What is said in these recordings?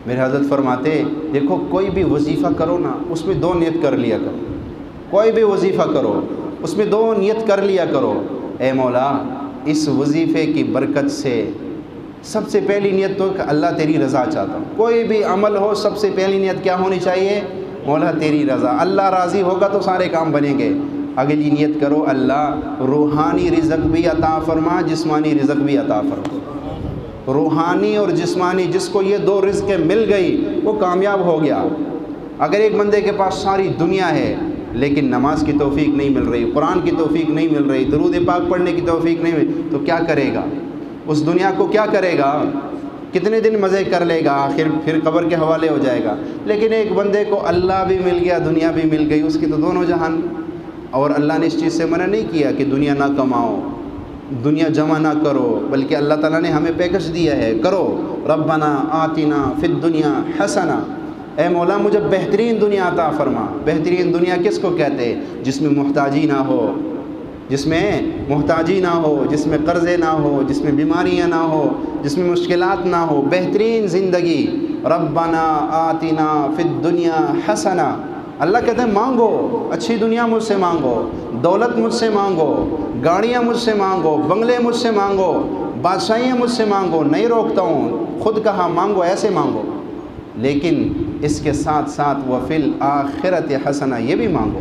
میرے حضرت فرماتے دیکھو کوئی بھی وظیفہ کرو نا اس میں 2 نیت کر لیا کرو، کوئی بھی وظیفہ کرو اس میں 2 نیت کر لیا کرو، اے مولا اس وظیفے کی برکت سے سب سے پہلی نیت تو کہ اللہ تیری رضا چاہتا ہوں، کوئی بھی عمل ہو سب سے پہلی نیت کیا ہونی چاہیے؟ مولا تیری رضا، اللہ راضی ہوگا تو سارے کام بنیں گے۔ اگلی نیت کرو اللہ روحانی رزق بھی عطا فرما، جسمانی رزق بھی عطا فرما۔ روحانی اور جسمانی، جس کو یہ 2 رزقیں مل گئی وہ کامیاب ہو گیا۔ اگر ایک بندے کے پاس ساری دنیا ہے لیکن نماز کی توفیق نہیں مل رہی، قرآن کی توفیق نہیں مل رہی، درود پاک پڑھنے کی توفیق نہیں مل، تو کیا کرے گا؟ اس دنیا کو کیا کرے گا؟ کتنے دن مزے کر لے گا، آخر پھر قبر کے حوالے ہو جائے گا۔ لیکن ایک بندے کو اللہ بھی مل گیا، دنیا بھی مل گئی، اس کی تو دونوں جہان۔ اور اللہ نے اس چیز سے منع نہیں کیا کہ دنیا نہ کماؤ، دنیا جمع نہ کرو، بلکہ اللہ تعالیٰ نے ہمیں پیکج دیا ہے، کرو ربنا آتنا فی الدنیا حسنہ، اے مولا مجھے بہترین دنیا عطا فرما۔ بہترین دنیا کس کو کہتے ہیں؟ جس میں محتاجی نہ ہو، جس میں محتاجی نہ ہو، جس میں قرضے نہ ہو، جس میں بیماریاں نہ ہو، جس میں مشکلات نہ ہو، بہترین زندگی۔ ربنا آتنا فی الدنیا حسنہ، اللہ کہتے ہیں مانگو، اچھی دنیا مجھ سے مانگو، دولت مجھ سے مانگو، گاڑیاں مجھ سے مانگو، بنگلے مجھ سے مانگو، بادشاہیاں مجھ سے مانگو، نہیں روکتا ہوں، خود کہا مانگو، ایسے مانگو، لیکن اس کے ساتھ ساتھ وفی الآخرۃ حسنہ، یہ بھی مانگو۔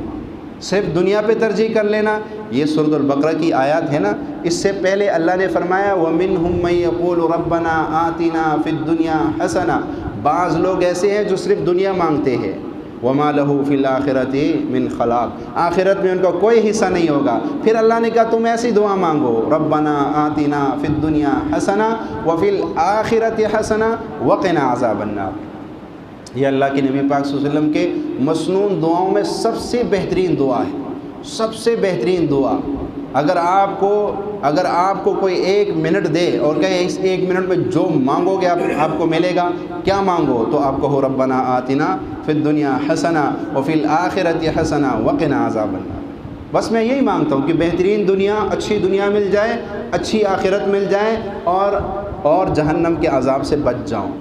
صرف دنیا پہ ترجیح کر لینا، یہ سورۃ البقرہ کی آیات ہے نا، اس سے پہلے اللہ نے فرمایا وَمِنْهُمْ مَن يَقُولُ رَبَّنَا آتِنَا فِي الدُّنْيَا حَسَنَةً، بعض لوگ ایسے ہیں جو صرف دنیا مانگتے ہیں، وَمَا لَهُ فِي الْآخِرَةِ مِنْ خَلَاقٍ، آخرت میں ان کا کوئی حصہ نہیں ہوگا۔ پھر اللہ نے کہا تم ایسی دعا مانگو، رَبَّنَا آتِنَا فِي الدُّنْيَا حَسَنَةً وَفِي الْآخِرَةِ حَسَنَةً وَقِنَا عَذَابَ النَّارِ۔ یہ اللہ کے نبی پاک صلی اللہ علیہ وسلم کے مسنون دعاؤں میں سب سے بہترین دعا ہے، سب سے بہترین دعا۔ اگر آپ کو کوئی 1 منٹ دے اور کہے اس 1 منٹ میں جو مانگو گے آپ کو ملے گا، کیا مانگو؟ تو آپ کہو ربنا آتنا فی الدنیا حسنہ وفی الآخرۃ حسنہ وقنا عذاب النار۔ بس میں یہی مانگتا ہوں کہ بہترین دنیا، اچھی دنیا مل جائے، اچھی آخرت مل جائے، اور جہنم کے عذاب سے بچ جاؤں۔